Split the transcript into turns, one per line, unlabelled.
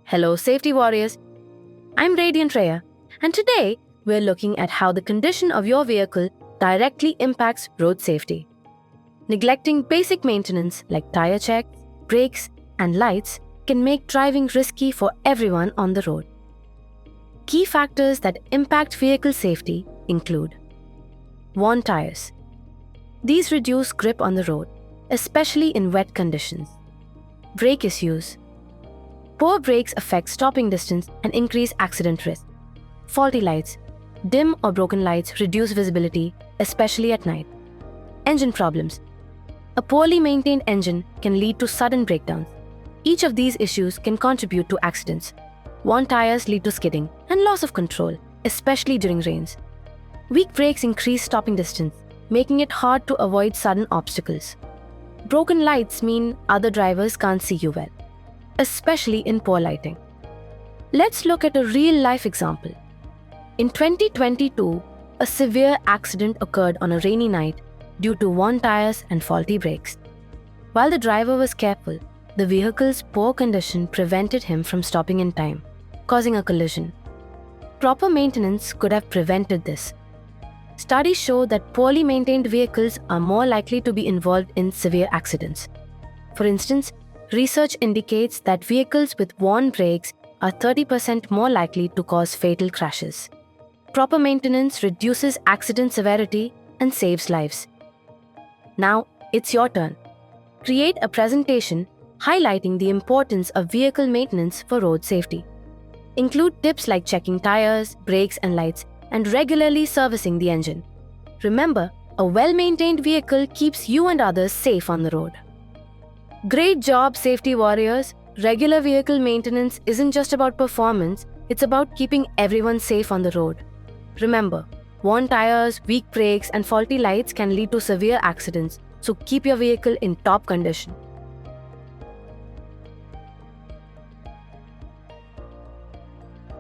Hello, safety warriors. I'm Radiant Raya, and today we're looking at how the condition of your vehicle directly impacts road safety. Neglecting basic maintenance like tire checks, brakes, and lights can make driving risky for everyone on the road. Key factors that impact vehicle safety include worn tires. These reduce grip on the road, especially in wet conditions. Brake issues. Poor brakes affect stopping distance and increase accident risk. Faulty lights. Dim or broken lights reduce visibility, especially at night. Engine problems. A poorly maintained engine can lead to sudden breakdowns. Each of these issues can contribute to accidents. Worn tires lead to skidding and loss of control, especially during rains. Weak brakes increase stopping distance, making it hard to avoid sudden obstacles. Broken lights mean other drivers can't see you well, especially in poor lighting. Let's look at a real-life example. In 2022, a severe accident occurred on a rainy night due to worn tires and faulty brakes. While the driver was careful, the vehicle's poor condition prevented him from stopping in time, causing a collision. Proper maintenance could have prevented this. Studies show that poorly maintained vehicles are more likely to be involved in severe accidents. For instance, research indicates that vehicles with worn brakes are 30% more likely to cause fatal crashes. Proper maintenance reduces accident severity and saves lives. Now, it's your turn. Create a presentation highlighting the importance of vehicle maintenance for road safety. Include tips like checking tires, brakes, and lights, and regularly servicing the engine. Remember, a well-maintained vehicle keeps you and others safe on the road. Great job, safety warriors! Regular vehicle maintenance isn't just about performance, it's about keeping everyone safe on the road. Remember, worn tires, weak brakes, and faulty lights can lead to severe accidents, so keep your vehicle in top condition.